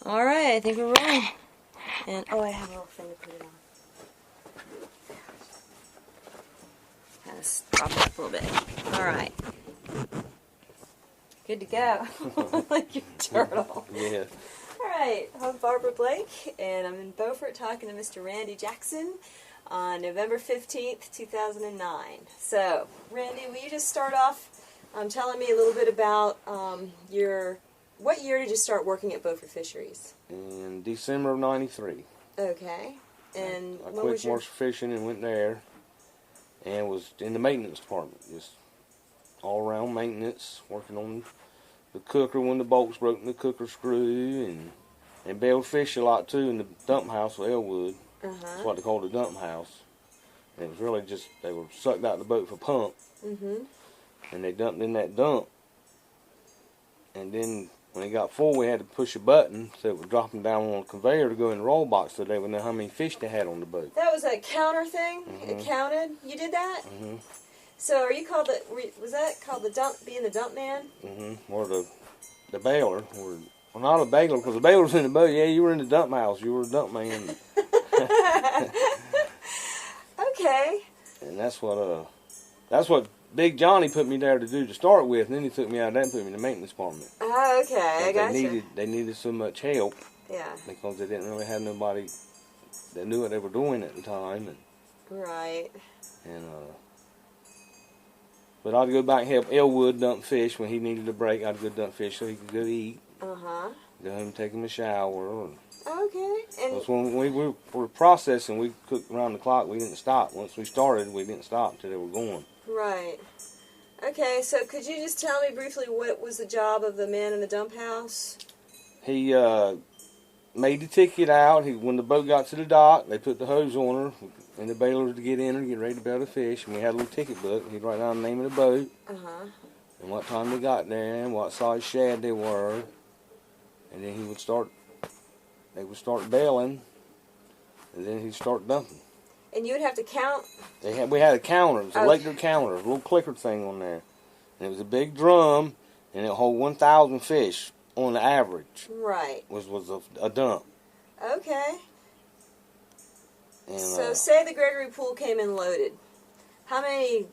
Alright, I think we're rolling. And, oh, I have a little thing to put it on. Kind of prop it up a little bit. Alright. Good to go. Like your turtle. Yeah. Alright, I'm Barbara Blake, and I'm in Beaufort talking to Mr. Randy Jackson on November 15th, 2009. So, Randy, will you just start off telling me a little bit about what year did you start working at Beaufort Fisheries? In December of '93. Okay. And I what quit was your... commercial fishing and went there, and was in the maintenance department, just all around maintenance, working on the cooker when the bolts broke in the cooker screw, and bailed fish a lot too in the dump house with Elwood. That's what they called the dump house. And it was really just, they were sucked out of the boat for pump, and they dumped in that dump, and then when it got full, we had to push a button so it would drop them down on a conveyor to go in the roll box so they would know how many fish they had on the boat. That was a counter thing? It counted? You did that? So are you called was that called being the dump man? Or the bailer. Or, well, not a bailer, because the bailer's in the boat. Yeah, you were in the dump house. You were a dump man. Okay. And that's what Big Johnny put me there to do to start with, and then he took me out of that and put me in the maintenance department. Oh, okay, I got you. They needed so much help. Yeah. Because they didn't really have nobody that knew what they were doing at the time. Right. But I'd go back and help Elwood dump fish when he needed a break. I'd go dump fish so he could go eat. Go home and take him a shower. Okay. And because when we were processing, we cooked around the clock. We didn't stop. Once we started, we didn't stop until they were going. Right. Okay, so could you just tell me briefly what was the job of the man in the dump house? He made the ticket out. When the boat got to the dock, they put the hose on her and the bailers to get in her, get ready to bail the fish. And we had a little ticket book. He'd write down the name of the boat, and what time they got there, and what size shad they were. And then they would start bailing, and then he'd start dumping. And you would have to count? We had a counter. It was an electric counter, a little clicker thing on there. And it was a big drum, and it would hold 1,000 fish on the average. Right. Was a dump. Okay. And, so say the Gregory pool came in loaded. How many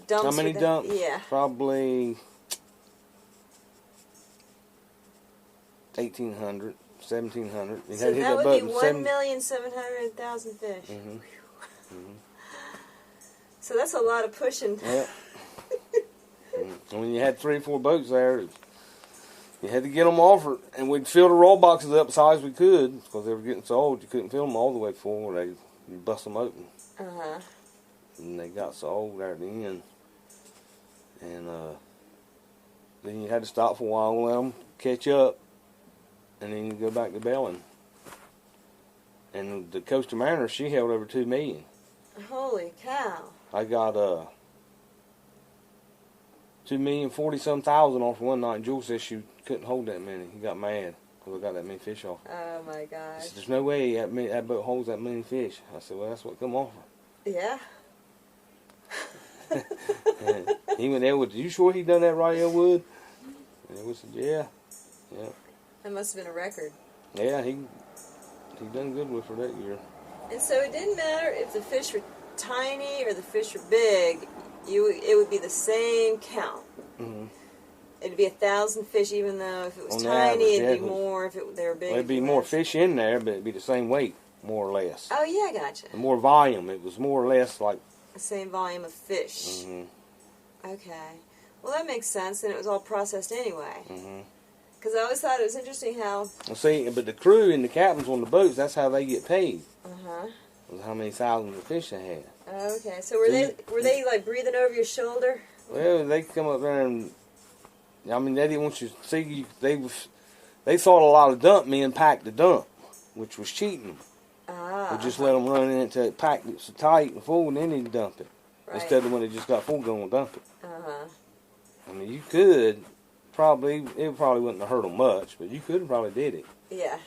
dumps? How many dumps? Yeah. Probably 1,800, 1,700. So that would be 1,700,000 fish. So that's a lot of pushing. Yep. And when you had 3 or 4 boats there, you had to get them off, and we'd fill the roll boxes up as high as we could, because they were getting so old you couldn't fill them all the way full, or you'd bust them open. And they got so old there at the end. And then you had to stop for a while and let them catch up, and then you go back to bailing. And the Coastal Mariner, she held over 2 million. Holy cow. I got 2,040,000 off one night, and Jules said she couldn't hold that many. He got mad because I got that many fish off. Oh my gosh. There's no way that boat holds that many fish. I said, well, that's what come off her. Yeah. And he went, Elwood, you sure he done that right, Elwood? And Elwood said, yeah. Yeah. That must have been a record. Yeah, he done good with her that year. And so it didn't matter if the fish were tiny or the fish were big, it would be the same count. It'd be 1,000 fish, even though if it was tiny, it'd be more if they were big. Well, it'd be more fish in there, but it'd be the same weight, more or less. Oh, yeah, I gotcha. And more volume. It was more or less like... the same volume of fish. Okay. Well, that makes sense, and it was all processed anyway. Because I always thought it was interesting how... Well, see, but the crew and the captains on the boats, that's how they get paid. Was how many thousands of fish they had. Okay, so were they like breathing over your shoulder? Well, they come up there and, I mean, they didn't want you to see. They thought a lot of dump men packed the dump, which was cheating them. They just let them run in until it packed it so tight and full, and then they'd dump it. Instead of when it just got full, go and dump it. I mean, you could it probably wouldn't have hurt them much, but you could have probably did it. Yeah.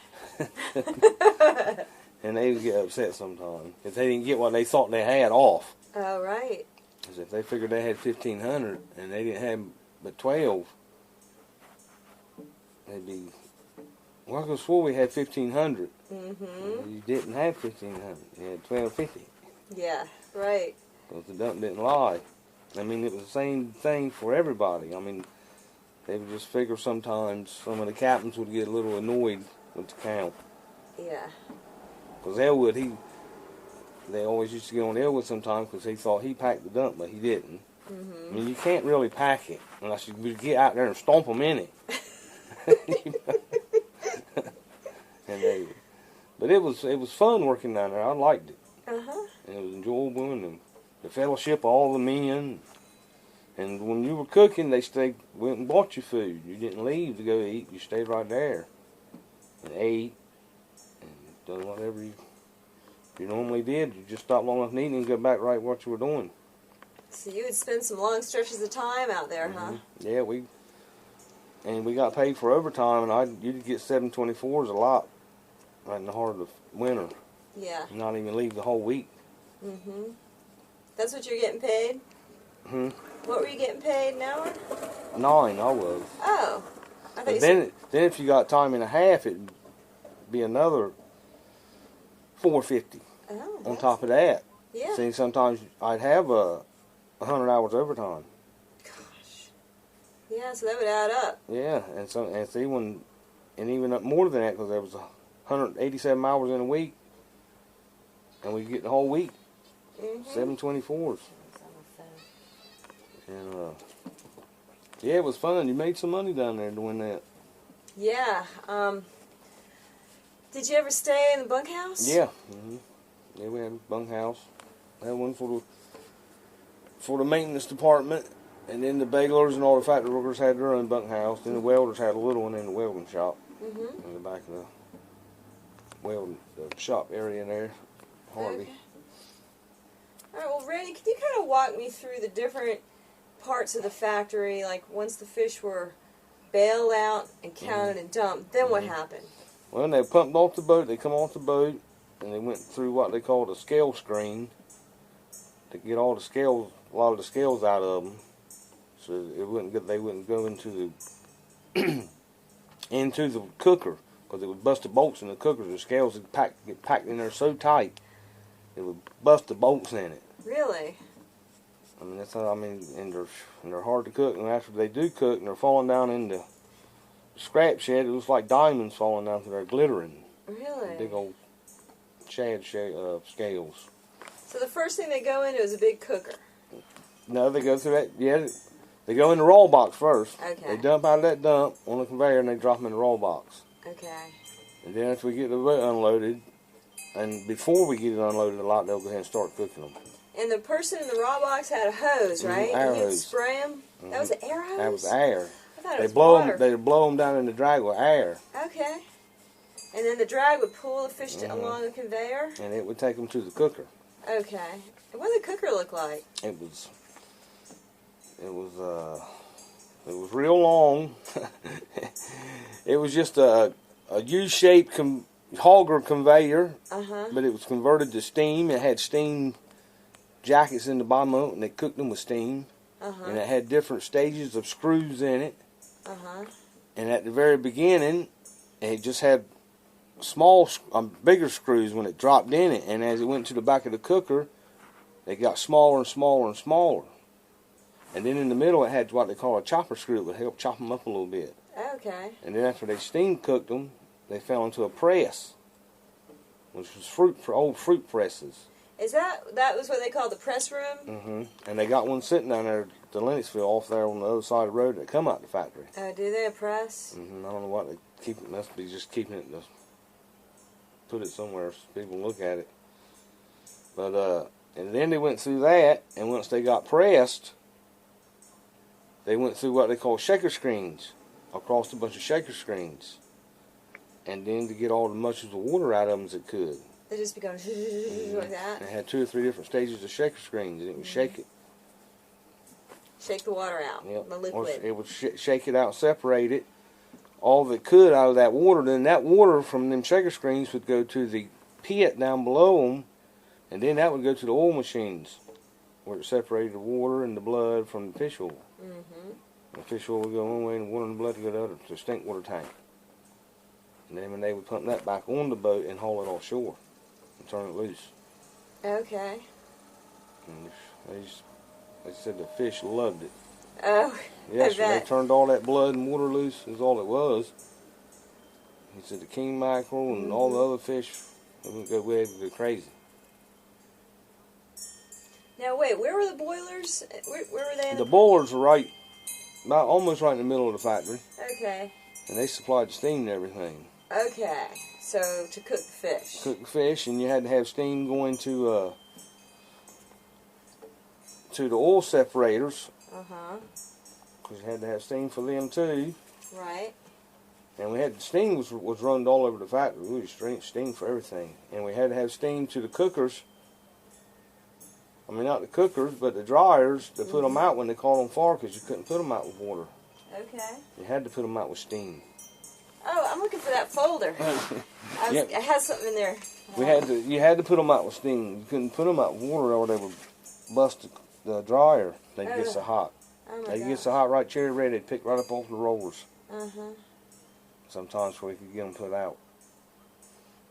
And they would get upset sometimes if they didn't get what they thought they had off. Oh, right. Because if they figured they had 1,500 and they didn't have but 12, they'd be Well, I could have swore we had 1,500. Mm-hmm. You didn't have 1,500. You had 1,250. Yeah, right. Because the dump didn't lie. I mean, it was the same thing for everybody. I mean, they would just figure sometimes some of the captains would get a little annoyed with the count. Yeah. Because Elwood, they always used to get on Elwood sometimes because he thought he packed the dump, but he didn't. Mm-hmm. I mean, you can't really pack it unless you get out there and stomp them in it. But it was fun working down there. I liked it. Uh-huh. And it was enjoyable, and the fellowship of all the men. And when you were cooking, they went and bought you food. You didn't leave to go eat. You stayed right there and ate and done whatever you normally did. You just stopped long enough to eat and go back right what you were doing. So you would spend some long stretches of time out there, huh? Yeah, we got paid for overtime, and you'd get 724s a lot right in the heart of the winter. Yeah. Not even leave the whole week. Mm-hmm. That's what you're getting paid? Hmm. What were you getting paid an hour? 9, I was. Oh. I thought But then if you got time and a half, it'd be another $4.50 on top of that. Yeah. See, sometimes I'd have 100 hours overtime. Gosh. Yeah, so that would add up. Yeah, and even up more than that because there was 187 hours in a week, and we get the whole week. 724s. And yeah, it was fun. You made some money down there doing that. Yeah. Did you ever stay in the bunkhouse? Yeah. Yeah, we had a bunkhouse. I had one for the maintenance department, and then the bailers and all the factory workers had their own bunkhouse. Then the welders had a little one in the welding shop in the back of the welding shop area in there. Harvey. Okay. All right, well, Randy, can you kind of walk me through the different parts of the factory, like once the fish were bailed out and counted and dumped, then what happened? Well, they pumped off the boat, they come off the boat, and they went through what they called a scale screen to get all the scales, a lot of the scales out of them, so they wouldn't go into the into the cooker, because it would bust the bolts in the cooker. The scales would get packed in there so tight, it would bust the bolts in it. Really? I mean, and they're hard to cook, and after they do cook, and they're falling down in the scrap shed, it looks like diamonds falling down through there, glittering. Really? Big old scales. So the first thing they go into is a big cooker. No, they go through that. Yeah, they go in the roll box first. Okay. They dump out of that dump on the conveyor, and they drop them in the roll box. Okay. And then after we get the boat unloaded, and before we get it unloaded a lot, they'll go ahead and start cooking them. And the person in the raw box had a hose, right? Air and you'd hose. spray them? That was an air hose? That was air. I thought it was water. They'd blow them down in the drag with air. Okay. And then the drag would pull the fish along the conveyor? And it would take them to the cooker. Okay. And what did the cooker look like? It was real long. It was just a U-shaped hogger conveyor, but it was converted to steam. It had steam jackets in the bottom of it, and they cooked them with steam. And it had different stages of screws in it. And at the very beginning, it just had bigger screws when it dropped in it. And as it went to the back of the cooker, they got smaller and smaller and smaller. And then in the middle, it had what they call a chopper screw that would help chop them up a little bit. Okay. And then after they steam cooked them, they fell into a press, which was old fruit presses. That was what they called the press room? And they got one sitting down there at the Lennoxville off there on the other side of the road that come out the factory. Oh, do they a press? I don't know what they keep it. Must be just keeping it to put it somewhere so people look at it. But and then they went through that, and once they got pressed, they went through what they call shaker screens, across a bunch of shaker screens, and then to get all the much of the water out of them as it could. They just be going like that? It had 2 or 3 different stages of shaker screens, and it would shake it. Shake the water out, the liquid. It would shake it out, separate it, all that could out of that water. Then that water from them shaker screens would go to the pit down below them, and then that would go to the oil machines, where it separated the water and the blood from the fish oil. The fish oil would go one way, and the water and the blood would go the other, to the stink water tank. And then when they would pump that back on the boat and haul it offshore and turn it loose. Okay. And they said the fish loved it. Oh, Yes, I when they bet. turned all that blood and water loose, is all it was. He said the king mackerel and all the other fish, they would go crazy. Now wait, where were the boilers? Where were they? The boilers were almost right in the middle of the factory, Okay. and they supplied the steam and everything. Okay. So to cook the fish. Cook the fish, and you had to have steam going to the oil separators. Because you had to have steam for them too. Right. And we had steam was run all over the factory. We used steam for everything, and we had to have steam to the cookers. I mean, not the cookers, but the dryers to put them out when they caught on fire, because you couldn't put them out with water. Okay. You had to put them out with steam. Oh, I'm looking for that folder. Yep. I had something in there. You had to put them out with steam. You couldn't put them out with water, or they would bust the dryer. They'd get so hot. Oh my They'd God. get so hot, right cherry red, they'd pick right up off the rollers. Uh-huh. Sometimes we could get them put out.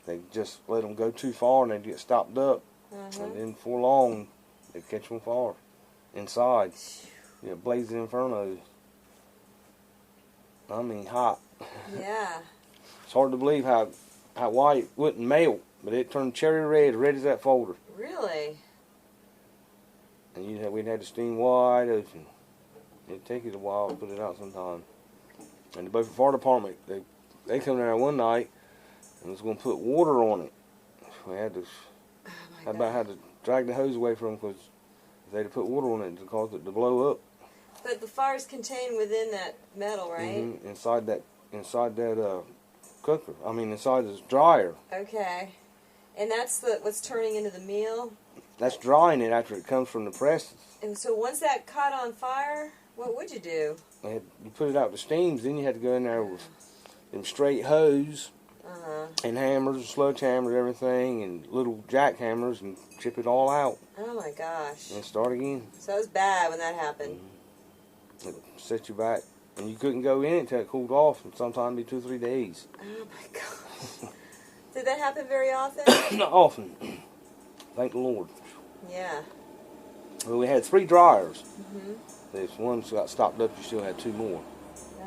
They just let them go too far and they'd get stopped up. And then before long, they'd catch them on fire. Inside. Blazing inferno. I mean, hot. Yeah. It's hard to believe how white it wouldn't melt, but it turned cherry red as that folder. Really? And we'd have to steam wide open. It'd take it a while to put it out sometime. And the Beaufort Fire Department, they come there one night and was going to put water on it. We had to, had to drag the hose away from them, because if they'd put water on it, it caused it to blow up. But the fire's contained within that metal, right? Inside that cooker. I mean, inside this dryer. Okay. And that's what's turning into the meal? That's drying it after it comes from the presses. And so once that caught on fire, what would you do? You put it out to steams, then you had to go in there with them straight hose and hammers, and sledgehammers, everything, and little jackhammers, and chip it all out. Oh my gosh. And start again. So it was bad when that happened. It set you back. And you couldn't go in it until it cooled off, and sometimes it'd be 2 or 3 days. Oh my gosh. Did that happen very often? Not often. Thank the Lord. Yeah. Well, we had 3 dryers. If one got stopped up, you still had 2 more.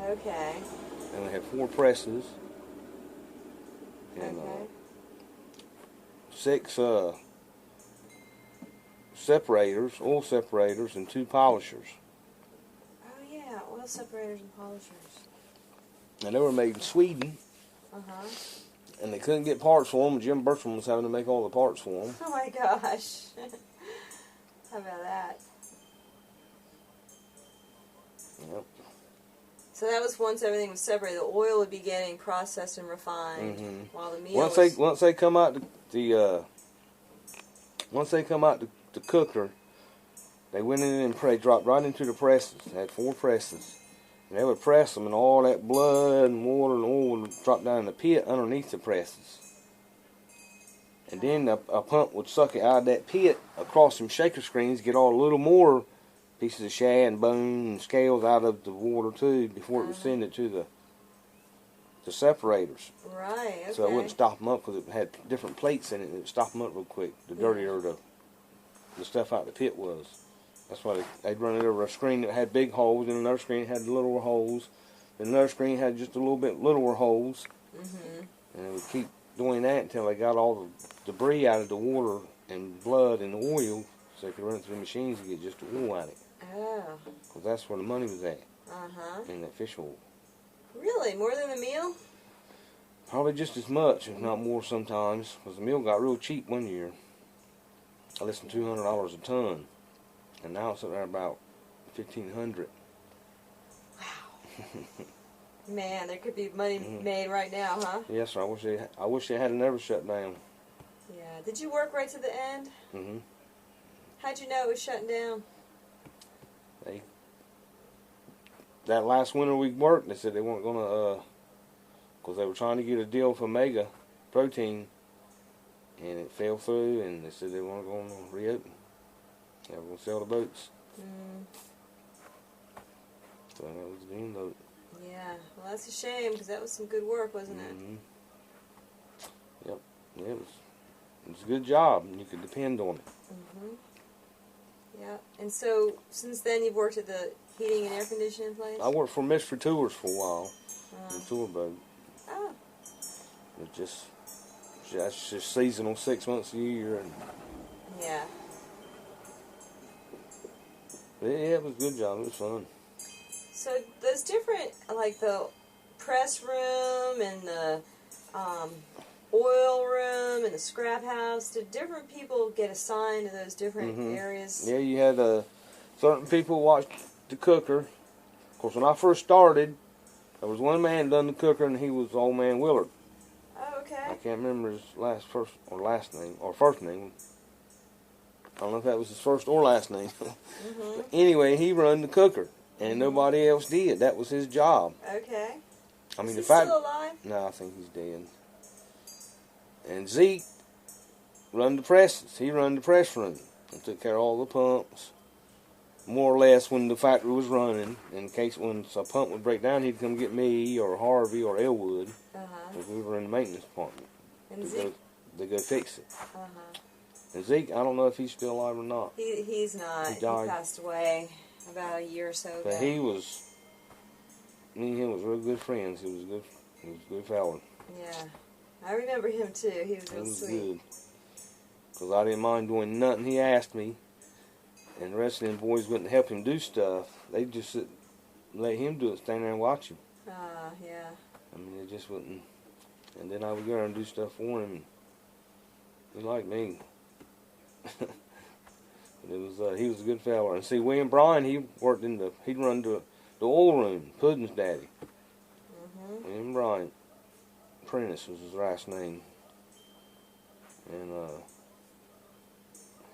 Okay. And we had 4 presses. And 6 separators, oil separators, and 2 polishers. Oh yeah, oil separators and polishers. And they were made in Sweden. And they couldn't get parts for them. Jim Bertram was having to make all the parts for them. Oh my gosh. How about that? Yep. So that was once everything was separated. The oil would be getting processed and refined, while the meal once they come out the cooker, they went in and dropped right into the presses. They had 4 presses. And they would press them, and all that blood and water and oil would drop down in the pit underneath the presses. And then a pump would suck it out of that pit across some shaker screens, get all a little more pieces of shad and bone and scales out of the water too, before it would send it to the separators. Right, okay. So it wouldn't stop them up, because it had different plates in it, and it would stop them up real quick. The dirtier the stuff out of the pit was. That's why they'd run it over a screen that had big holes, and another screen had littler holes, and another screen had just a little bit littler holes. And they would keep doing that until they got all the debris out of the water and blood and oil, so they could run it through the machines and get just the oil out of it. Oh. Because that's where the money was at. In that fish oil. Really? More than the meal? Probably just as much, if not more sometimes, because the meal got real cheap one year. Less than $200 a ton. And now it's up there about $1,500. Wow. Man, there could be money made right now, huh? Yes, sir. I wish they hadn't never shut down. Yeah. Did you work right to the end? How'd you know it was shutting down? That last winter we worked, they said they weren't going to, because they were trying to get a deal for Mega Protein, and it fell through, and they said they weren't going to reopen. They were going to sell the boats. So that was the end of it. Yeah, well that's a shame, because that was some good work, wasn't it? it was a good job, and you could depend on it. Mm-hmm. Yeah. And so, since then, you've worked at the heating and air conditioning place? I worked for Mystery Tours for a while, in tour boat. Oh. It's just seasonal, 6 months a year. And yeah. Yeah, it was a good job. It was fun. So those different, like the press room and the oil room and the scrap house, did different people get assigned to those different areas? Yeah, you had certain people watched the cooker. Of course, when I first started, there was one man done the cooker, and he was old man Willard. Oh, okay. I can't remember his first name. I don't know if that was his first or last name. But anyway, he run the cooker, and nobody else did. That was his job. Okay. I mean, Is he still alive? No, I think he's dead. And Zeke run the presses. He run the press room and took care of all the pumps, more or less when the factory was running. In case when a pump would break down, he'd come get me or Harvey or Elwood, because we were in the maintenance department. And Zeke? They go fix it. And Zeke, I don't know if he's still alive or not. He's not. He passed away about a year or so ago. But me and him was real good friends. He was a good fella. Yeah. I remember him too. He was real sweet. Good. Because I didn't mind doing nothing he asked me. And the rest of them boys wouldn't help him do stuff. They just let him do it, stand there and watch him. Yeah. I mean, it just wouldn't. And then I would go there and do stuff for him. And he liked me. He was a good fella. And see, William Bryan, he'd run the oil room, Puddin's daddy. William Bryan, Prentice was his last name. And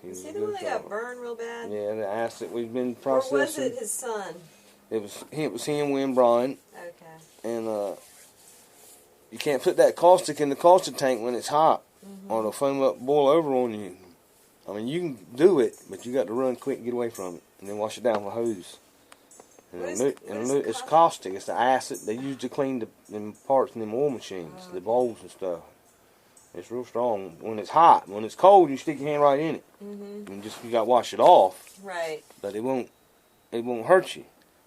he was he the one that got burned real bad? Yeah, the acid we've been processing. Or was it his son? It was him, William Bryan. Okay. And you can't put that caustic in the caustic tank when it's hot, or it'll foam up, boil over on you. I mean, you can do it, but you got to run quick and get away from it, and then wash it down with a hose. And it's caustic. It's the acid they use to clean them parts in them oil machines, the bowls and stuff. It's real strong. When it's hot, when it's cold, you stick your hand right in it, and you got to wash it off. Right. But it won't hurt you.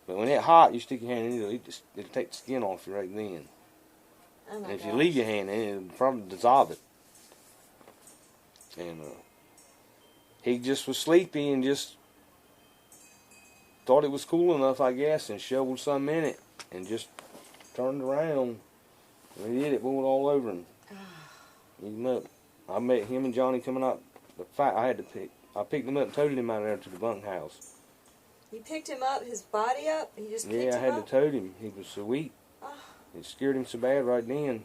But when it's hot, you stick your hand in it, it'll take the skin off you right then. Oh my and if you leave your hand in it, it'll probably dissolve it. And he just was sleepy and just thought it was cool enough, I guess, and shoveled some in it and just turned around. And he did it, boiled all over him. Even up. I met him and Johnny coming out. I picked him up and towed him out there to the bunkhouse. You picked him up, his body up? He just picked him up? Yeah, I had to tow him. He was so weak. It scared him so bad right then.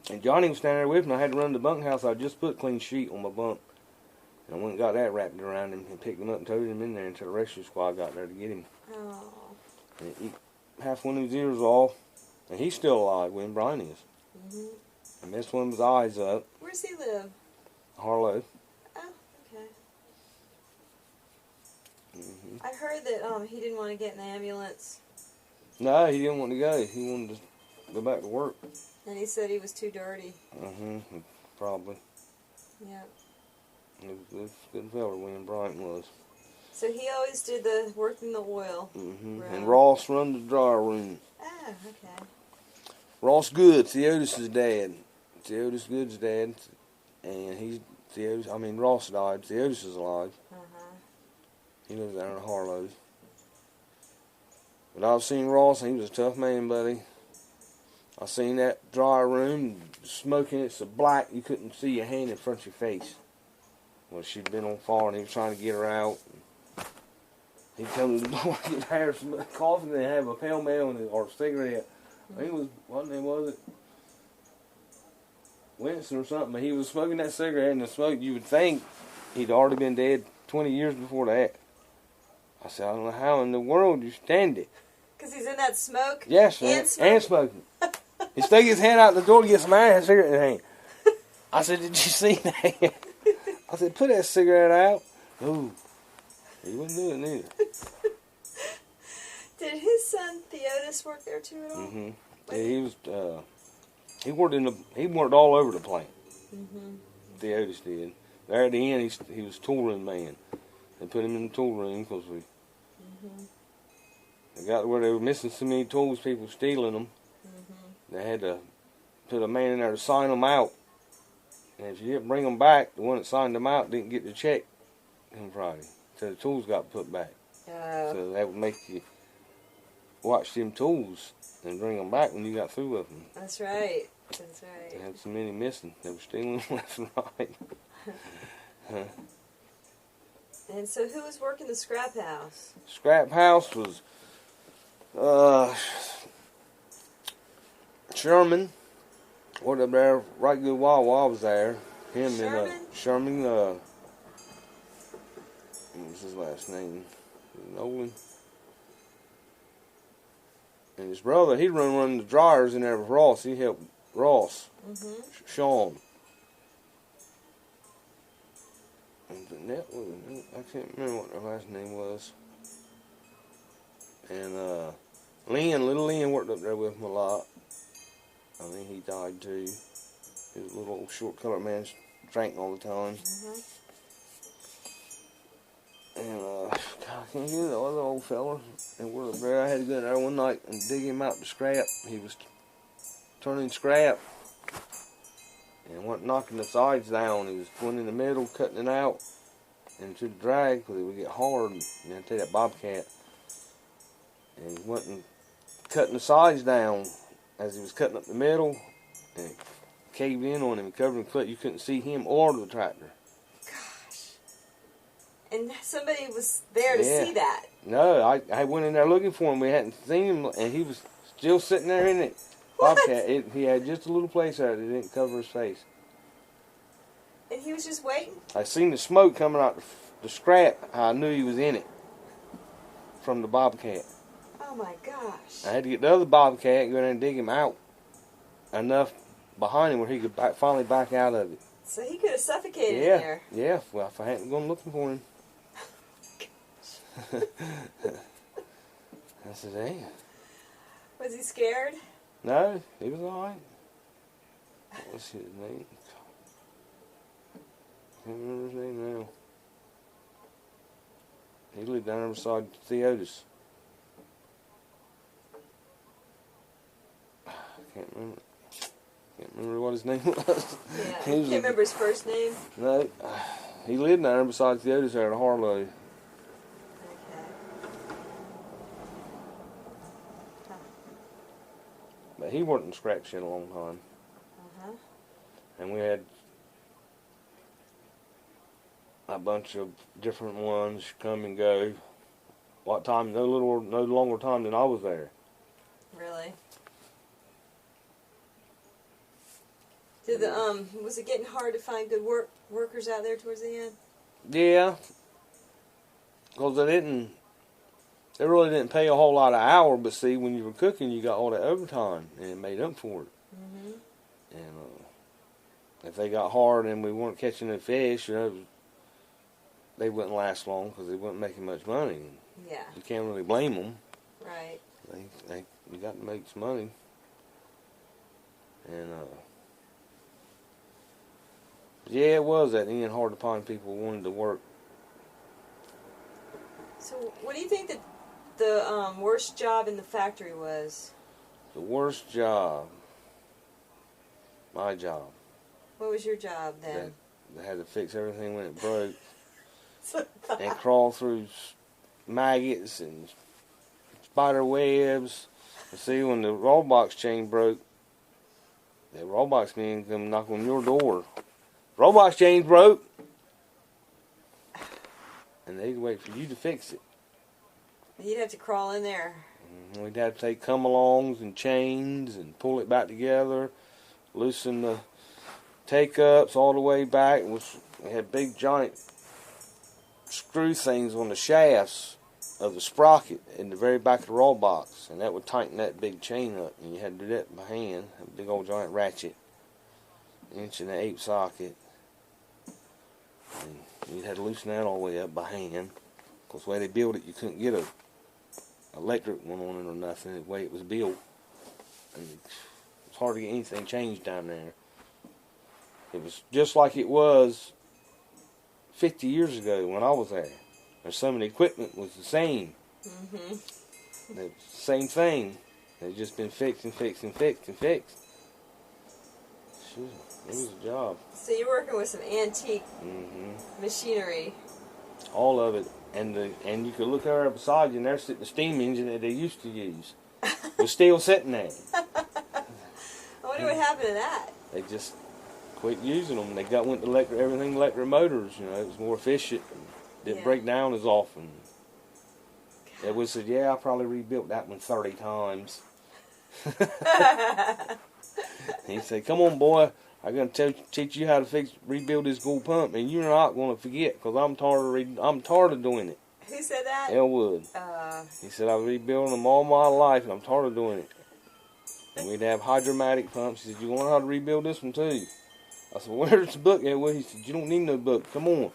And Johnny was standing there with me. I had to run to the bunkhouse. I just put a clean sheet on my bunk. And I went and got that wrapped around him and picked him up and towed him in there until the rescue squad got there to get him. Oh. And he half one of his ears off. And he's still alive, William Bryan is. And messed one of his eyes up. Where does he live? Harlow. Oh, okay. I heard that he didn't want to get in the ambulance. No, he didn't want to go. He wanted to go back to work. And he said he was too dirty. Probably. Yeah. He was a good fella, William Bryan was. So he always did the work in the oil. And Ross run the dryer room. Oh, okay. Ross Good, Theodos's dad. Theodos Good's dad. And Ross died. Theodos is alive. He lives down in Harlow. But I've seen Ross, and he was a tough man, buddy. I seen that dryer room, smoking it so black you couldn't see your hand in front of your face. Well, she'd been on fire, and he was trying to get her out. He'd come to the door and have some coffee, and then have a pale mail or a cigarette. I think it was, what name was it? Winston or something, but he was smoking that cigarette, and the smoke, you would think he'd already been dead 20 years before that. I said, I don't know how in the world you stand it. Because he's in that smoke? Yes, and smoking. He stuck his hand out the door to get some air and a cigarette in his hand. I said, did you see that? I said, put that cigarette out. Ooh. He wouldn't do it neither. Did his son Theodos work there too at all? Yeah, he was. He worked all over the plant. Theodis did. There at the end, he was tool room man. They put him in the tool room because they got to where they were missing so many tools, people stealing them. They had to put a man in there to sign them out. And if you didn't bring them back, the one that signed them out didn't get the check on Friday. So the tools got put back. So that would make you watch them tools and bring them back when you got through with them. That's right. That's right. They had so many missing. They were stealing them left and right. And so who was working the scrap house? Scrap house was Sherman. Worked up there right good while I was there. Him Sherman? and Sherman, what was his last name? Nolan. And his brother, he'd run the dryers in there with Ross. He helped Ross. Sean. And I can't remember what their last name was. And little Lynn worked up there with him a lot. I think he died too. He was a little old short colored man, drank all the time. And God, I can't hear the other old fella. And we're there. I had to go there one night and dig him out the scrap. He was turning scrap and went knocking the sides down. He was going in the middle, cutting it out, and to drag because it would get hard. And I tell you that bobcat. And he went and cutting the sides down as he was cutting up the middle, and it caved in on him and covered him with clip. You couldn't see him or the tractor. Gosh. And somebody was there to see that. No, I went in there looking for him. We hadn't seen him, and he was still sitting there in it. Bobcat. He had just a little place there that didn't cover his face. And he was just waiting? I seen the smoke coming out the scrap. I knew he was in it from the bobcat. Oh my gosh. I had to get the other bobcat and go in there and dig him out enough behind him where he could finally back out of it. So he could have suffocated in there. Yeah, well, if I hadn't gone looking for him. I said, hey. Was he scared? No, he was alright. What was his name? I can't remember his name now. He lived down there beside Theodis. I can't remember what his name was. Yeah, can't remember his first name? No, he lived down there beside Theodis there at Harlow. Okay. Huh. But he worked in scrap shit a long time. And we had a bunch of different ones come and go. What time? No longer time than I was there. Really? Was it getting hard to find good workers out there towards the end? Yeah, because they really didn't pay a whole lot an hour, but see, when you were cooking, you got all that overtime, and it made up for it. And if they got hard and we weren't catching the fish, they wouldn't last long because they weren't making much money. Yeah. You can't really blame them. Right. You got to make some money. And yeah, it was at the end hard to find people who wanted to work. So, what do you think that the worst job in the factory was? The worst job, my job. What was your job then? They had to fix everything when it broke, and crawl through maggots and spider webs. And see, when the roll box chain broke, the roll box men come knock on your door. Roll box chain broke, and they'd wait for you to fix it. You'd have to crawl in there. We'd have to take come-alongs and chains and pull it back together, loosen the take-ups all the way back. We had big giant screw things on the shafts of the sprocket in the very back of the roll box, and that would tighten that big chain up, and you had to do that by hand, a big old giant ratchet, 1.1/8" socket, and you had to loosen that all the way up by hand, because the way they built it, you couldn't get a electric one on it or nothing, the way it was built, and it's hard to get anything changed down there. It was just like it was 50 years ago when I was there. And some of the equipment was the same. The same thing. They'd just been fixed and fixed and fixed and fixed. It was a job. So you're working with some antique machinery. All of it. And you could look there beside you and there's the steam engine that they used to use. It was still sitting there. I wonder what happened to that. They just quit using them. They went to everything electric motors. You know, it was more efficient. And didn't break down as often. They would said, yeah, I probably rebuilt that one 30 times. He said, come on, boy. I'm going to teach you how to rebuild this gold pump, and you're not going to forget, because I'm tired of doing it. Who said that? Elwood. He said, I've rebuilt them all my life, and I'm tired of doing it. And we'd have hydromatic pumps. He said, you want to know how to rebuild this one, too? I said, well, where's the book, Elwood? He said, you don't need no book. Come on.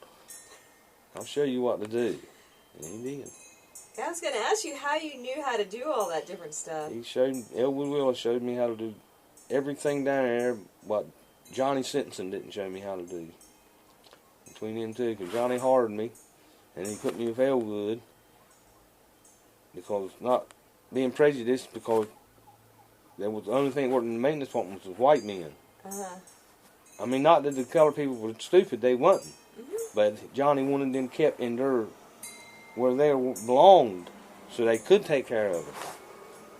I'll show you what to do. And he did. I was going to ask you how you knew how to do all that different stuff. Elwood Willis showed me how to do everything down there, what Johnny Simpson didn't show me how to do. Between them two, because Johnny hired me, and he put me with Elwood, because not being prejudiced, because there was the only thing working in the maintenance department was white men. I mean, not that the colored people were stupid, they wasn't. But Johnny wanted them kept in where they belonged, so they could take care of it.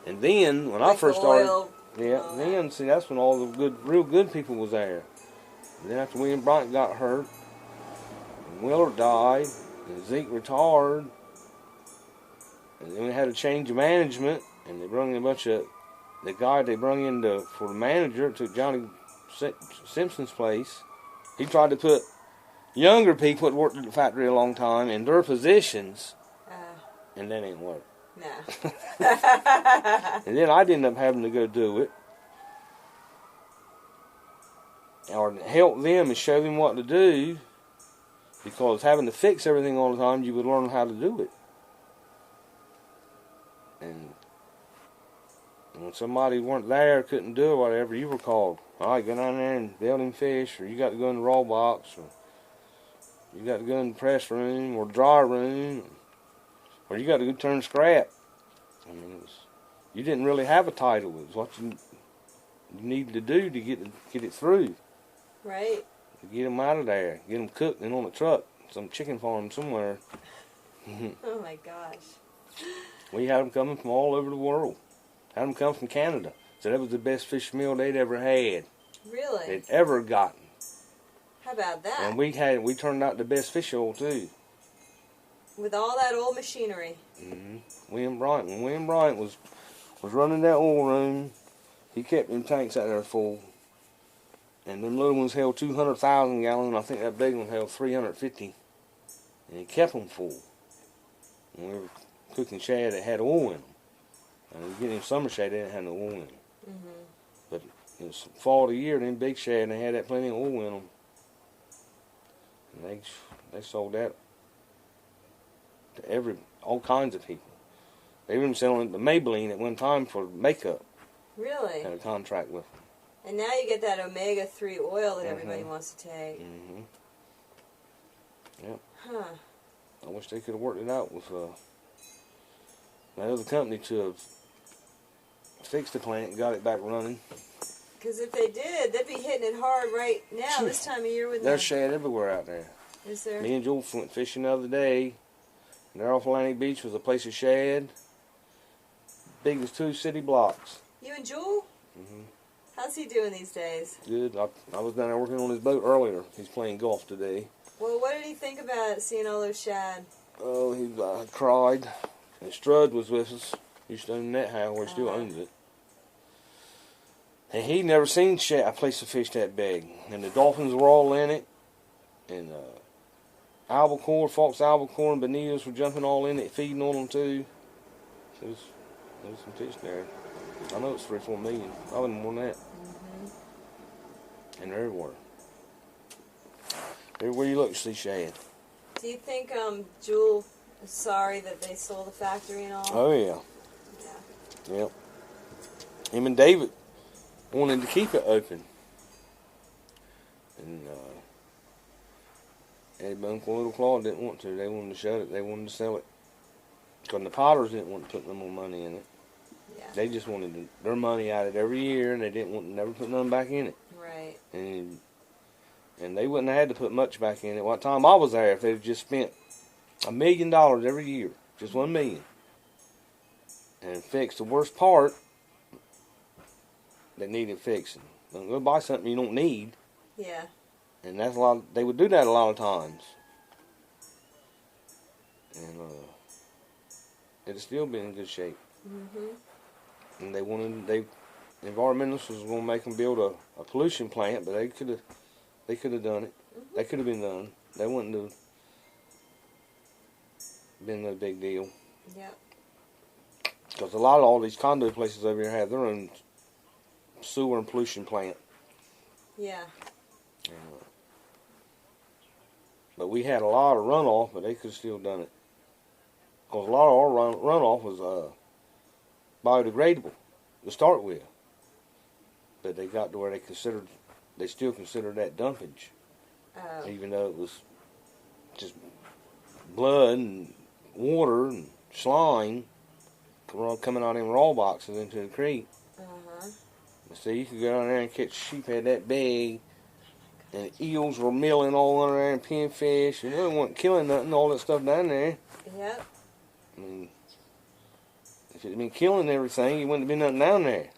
And then, when I first started, see, that's when all the real good people was there. And then after William Bryant got hurt, and Willard died, and Zeke retired, and then we had a change of management, and they brought in a bunch of, the guy they brought in for the manager, took Johnny Simpson's place. He tried to put younger people that worked at the factory a long time in their positions, and that ain't work. No. And then I'd end up having to go do it, or help them and show them what to do, because having to fix everything all the time, you would learn how to do it. And when somebody weren't there, couldn't do it, whatever, you were called. All right, go down there and bail them fish, or you got to go in the raw box, or you got to go in the press room, or dry room, or you got to go turn scrap. I mean, you didn't really have a title. It was what you needed to do to get it through. Right. To get them out of there, get them cooked and on a truck, some chicken farm somewhere. Oh my gosh. We had them coming from all over the world. Had them come from Canada. So that was the best fish meal they'd ever had. Really? They'd ever gotten. How about that? And we turned out the best fish oil too. With all that old machinery. William Bryant. When William Bryant was running that oil room, he kept them tanks out there full. And them little ones held 200,000 gallons. I think that big one held 350. And he kept them full. And we were cooking shad that had oil in them. And we get them summer shad, they didn't have no oil in them. But it was fall of the year, them big shad, and they had that plenty of oil in them. And they sold that to all kinds of people. They were even selling it to Maybelline at one time for makeup. Really? Had a contract with them. And now you get that omega-3 oil that everybody wants to take. Yep. Huh. I wish they could have worked it out with that other company to have fixed the plant and got it back running. Because if they did, they'd be hitting it hard right now, this time of year with There's shad everywhere out there. Is there? Me and Joel went fishing the other day, and there off Atlantic Beach was a place of shad, big as 2 city blocks. You and Joel? How's he doing these days? Good. I was down there working on his boat earlier. He's playing golf today. Well, what did he think about seeing all those shad? Oh, he cried. And Strud was with us. He used to own that house, where he still owns it. And he'd never seen a place of fish that big. And the dolphins were all in it. And albacore, fox albacore, and bonillas were jumping all in it, feeding on them too. So there was some fish there. I know it's 3-4 million. Probably more than that. And they're everywhere. Everywhere you look, you see shad. Do you think Jewel is sorry that they sold the factory and all? Oh, yeah. Yep. Him and David wanted to keep it open. And Eddie Uncle Little Claw didn't want to. They wanted to shut it. They wanted to sell it. Because the Potters didn't want to put no more money in it. Yeah. They just wanted their money out of it every year, and they didn't want to never put nothing back in it. Right. And they wouldn't have had to put much back in it. What time I was there, if they'd just spent $1 million every year, just $1 million, and fixed the worst part that needed fixing. Don't go buy something you don't need. Yeah. And that's a lot. They would do that a lot of times. And it'd still be in good shape. Mm-hmm. And the environmentalists was going to make them build a pollution plant, but they could have done it. Mm-hmm. They could have been done. They wouldn't have been no big deal. Yep. Because all these condo places over here have their own sewer and pollution plant. Yeah. But we had a lot of runoff, but they could have still done it. Because a lot of our runoff was biodegradable to start with. But they got to where they still considered that dumpage. Oh. Even though it was just blood and water and slime coming out in raw boxes into the creek. Uh-huh. So you could go down there and catch a sheephead that big, and the eels were milling all under there and pinfish, and they wasn't killing nothing, all that stuff down there. Yep. I mean, if it had been killing everything, you wouldn't have been nothing down there.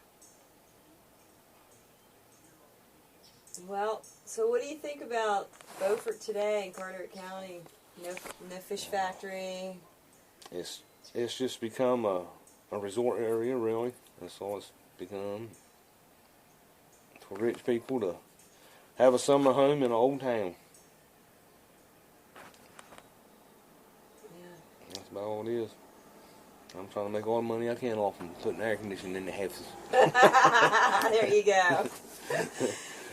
Well, so what do you think about Beaufort today in Carteret County? No fish factory. It's just become a resort area, really. That's all it's become. For rich people to have a summer home in an old town. Yeah. That's about all it is. I'm trying to make all the money I can off them putting air conditioning in the houses. There you go.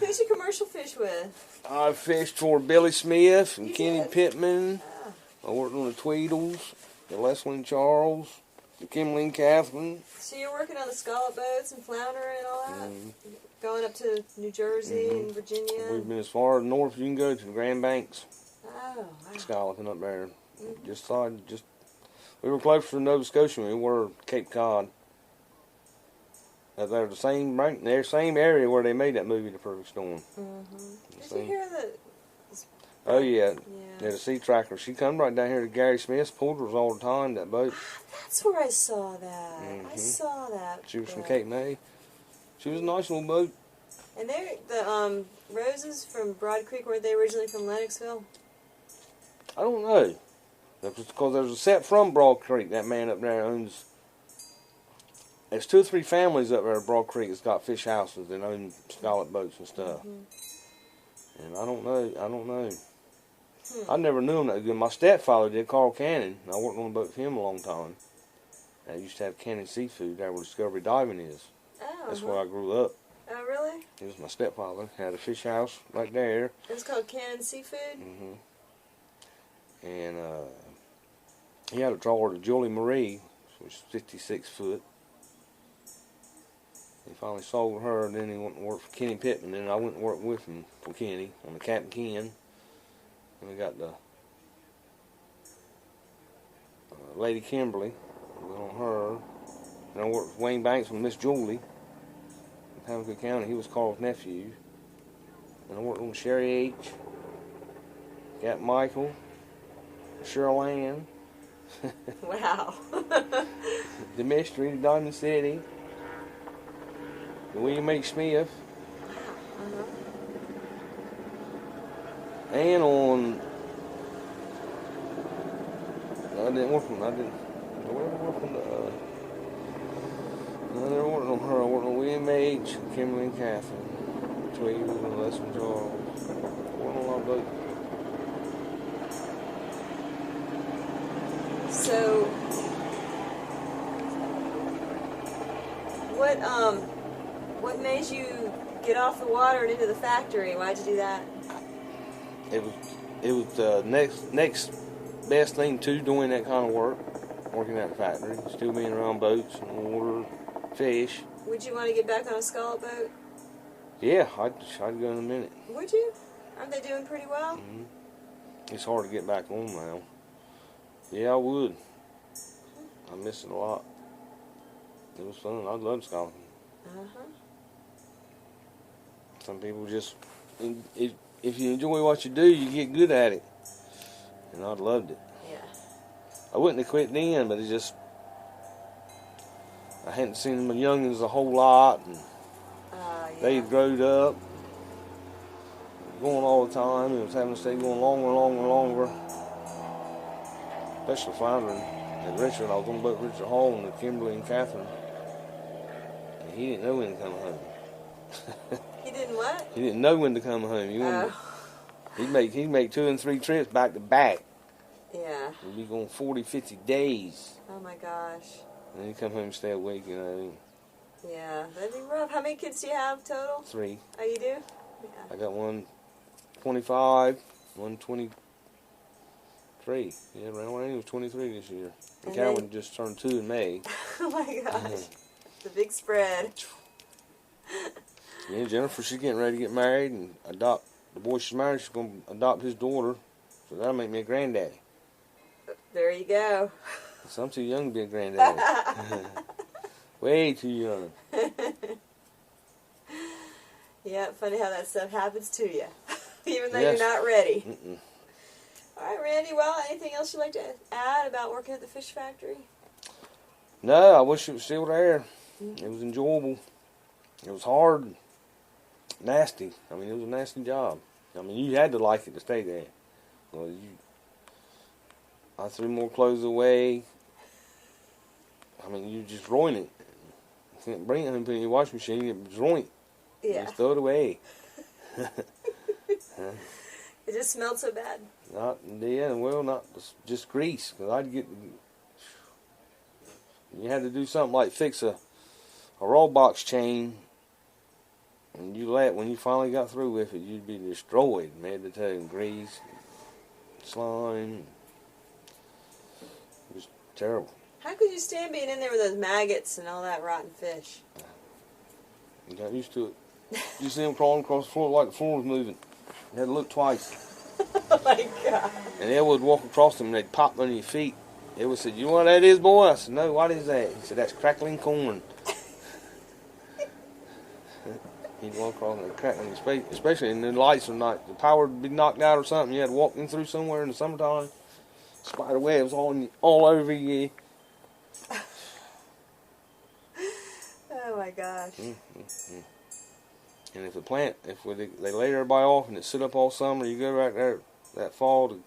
Who's you commercial fish with? I fished for Billy Smith and You Kenny did? Pittman. Oh. I worked on the Tweedles, the Leslie and Charles, the Kimberly and Catherine. So you're working on the scallop boats and flounder and all that? Mm. Going up to New Jersey and Virginia? We've been as far north as you can go to the Grand Banks. Oh, wow. Scalloping up there. We were closer to Nova Scotia than we were Cape Cod. They're the same area where they made that movie, The Perfect Storm. Mm-hmm. Did you hear that? Oh yeah. Yeah. The sea tracker. She come right down here to Gary Smith's, pulled hers all the time, that boat. That's where I saw that. I Mhm. saw that. She was from Cape May. She was a nice little boat. And the Roses from Broad Creek, were they originally from Lennoxville? I don't know. That was because there's a set from Broad Creek. That man up there owns. There's 2 or 3 families up there at Broad Creek that's got fish houses that own scallop boats and stuff. And I don't know. I never knew him that good. My stepfather did, Carl Cannon. I worked on a boat with him a long time. I used to have Cannon Seafood there where Discovery Diving is. Oh. That's where I grew up. Oh, really? He was my stepfather. Had a fish house right there. It was called Cannon Seafood? And he had a trawler to Julie Marie, which was 56 foot. He finally sold her, and then he went to work for Kenny Pittman. Then I went to work with him for Kenny on the Captain Ken. And we got the Lady Kimberly. We went on her. And I worked with Wayne Banks and Miss Julie in Pamlico County. He was Carl's nephew. And I worked on Sherry H. Got Michael, Cheryl Ann. Wow. The Mystery, Diamond City. William H. Smith. And on. I never worked on the. I never worked on her. I worked on William H., Kimberly and Catherine, Tweed, and Leslie and Charles. Worked on a lot of boats. So, what made you get off the water and into the factory? Why'd you do that? It was the next best thing to doing that kind of work, working at the factory, still being around boats and water, fish. Would you want to get back on a scallop boat? Yeah, I'd go in a minute. Would you? Aren't they doing pretty well? It's hard to get back on now. Yeah, I would. I miss it a lot. It was fun. I loved scoffing. Some people just, if you enjoy what you do, you get good at it. And I loved it. Yeah. I wouldn't have quit then, but it just, I hadn't seen my youngins a whole lot, and they had growed up, going all the time, and was having to stay going longer. Especially floundering. And Richard, I was on the boat with Richard Hall and Kimberly and Catherine. And he didn't know when to come home. He didn't what? He didn't know when to come home. He'd make 2 and 3 trips back to back. Yeah. He'd be going 40, 50 days. Oh my gosh. And he'd come home and stay awake, you know. Yeah, that'd be rough. How many kids do you have total? 3. Oh, you do? Yeah. I got one 25, one 23. Yeah, Ryan was 23 this year. And Calvin just turned 2 in May. Oh my gosh. The big spread. Yeah, Jennifer, she's getting ready to get married and adopt. The boy she's married, she's going to adopt his daughter. So that'll make me a granddaddy. There you go. So I'm too young to be a granddaddy. Way too young. Yeah, funny how that stuff happens to you. Even though you're not ready. All right, Randy, well, anything else you'd like to add about working at the fish factory? No, I wish it was still there. It was enjoyable. It was hard. Nasty. I mean, it was a nasty job. I mean, you had to like it to stay there. Well, I threw more clothes away. I mean, you just ruin it. You can't bring it home and put it in your washing machine. It was ruined. Yeah. Just throw it away. It just smelled so bad. Not just grease. Because you had to do something like fix a roll box chain. And when you finally got through with it, you'd be destroyed, head to toe, grease, slime. It was terrible. How could you stand being in there with those maggots and all that rotten fish? You got used to it. You see them crawling across the floor like the floor was moving. You had to look twice. Oh my God. And Elwood would walk across them and they'd pop under your feet. Elwood said, "You know what that is, boy?" I said, "No, what is that?" He said, "That's crackling corn." He'd walk across and crackling, especially in the lights or night. The power would be knocked out or something. You had to walk in through somewhere in the summertime. Spider webs all over you. Oh my gosh. And if they laid everybody off and it sit up all summer, you go back there that fall to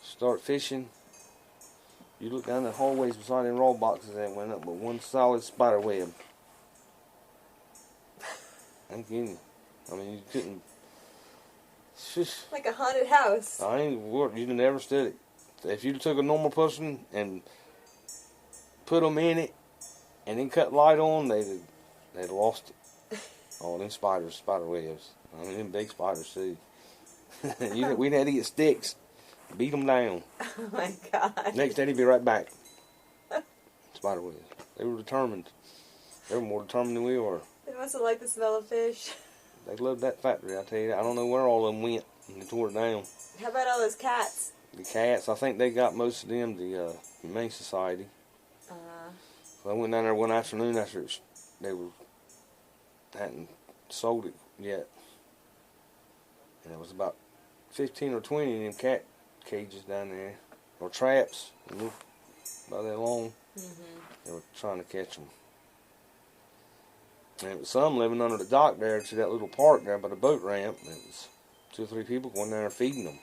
start fishing, you look down the hallways beside them roll boxes that went up with one solid spider web. I'm kidding you. I mean, you couldn't. Like a haunted house. You'd never stood it. If you took a normal person and put them in it and then cut light on, they'd lost it. Oh, them spider webs. I mean, them big spiders too. We'd had to get sticks, beat them down. Oh my God. Next day, they'd be right back. Spider webs. They were determined. They were more determined than we were. They must have liked the smell of fish. They loved that factory, I tell you. I don't know where all of them went when they tore it down. How about all those cats? The cats, I think they got most of them, the Humane Society. So I went down there one afternoon after they hadn't sold it yet. And there was about 15 or 20 of them cat cages down there, or traps, about that long. They were trying to catch them. And it was some living under the dock there to that little park there by the boat ramp. And it was 2 or 3 people going down there feeding them.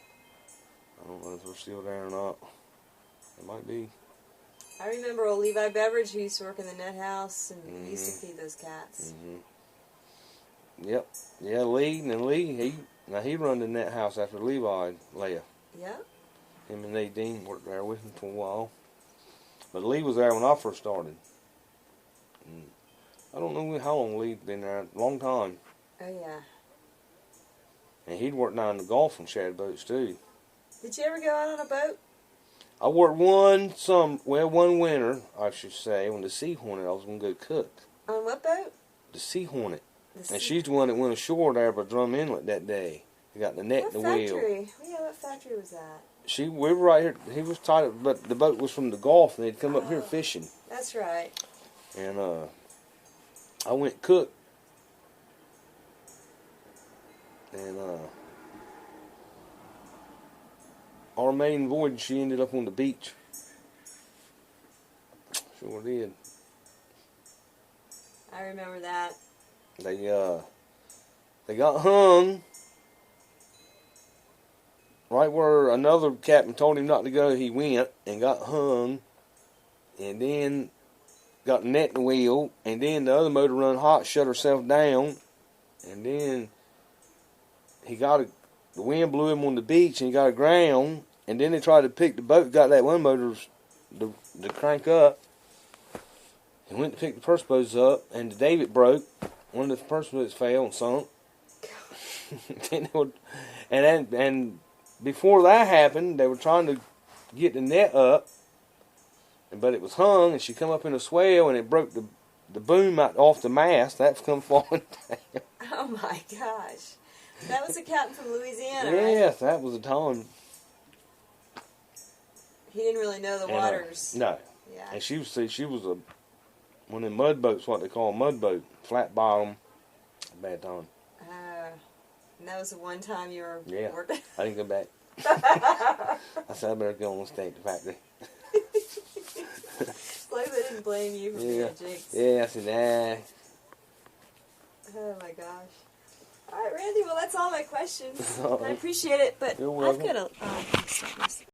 I don't know if they're still there or not. It might be. I remember old Levi Beveridge, who used to work in the net house, and he used to feed those cats. Yep. Yeah, Lee, he run the net house after Levi left. Yep. Him and Nadine worked there with him for a while. But Lee was there when I first started. I don't know how long Lee's been there. A long time. Oh, yeah. And he'd worked down in the Gulf on shad boats, too. Did you ever go out on a boat? I worked one winter, I should say, on the Sea Hornet. I was going to go cook. On what boat? The Sea Hornet. And she's the one that went ashore there by Drum Inlet that day. He got the net What and the wheel. factory? Yeah, what factory was that? We were right here. He was tied up, but the boat was from the Gulf, and they'd come up here fishing. That's right. And I went cook. And our main voyage, she ended up on the beach. Sure did. I remember that. They got hung right where another captain told him not to go. He went and got hung, and then got the net in the wheel, and then the other motor run hot, shut herself down, and then the wind blew him on the beach, and he got aground, and then they tried to pick the boat, got that one motor to crank up, and went to pick the purse boats up, and the davit broke. One of the purse boats fell and sunk. and before that happened, they were trying to get the net up, but it was hung, and she come up in a swell, and it broke the boom out off the mast. That's come falling down. Oh my gosh. That was a captain from Louisiana, Yes, right? that was the time. He didn't really know the waters. No. Yeah. And she was one of them mud boats, what they call a mud boat, flat bottom, bad time. And that was the one time you were working? I didn't go back. I said I better go and stay at the factory. It's like they didn't blame you for being a jinx. Yeah, I said, nah. Oh my gosh. All right, Randy, well, that's all my questions. All right. I appreciate it, but You're welcome. I've got a...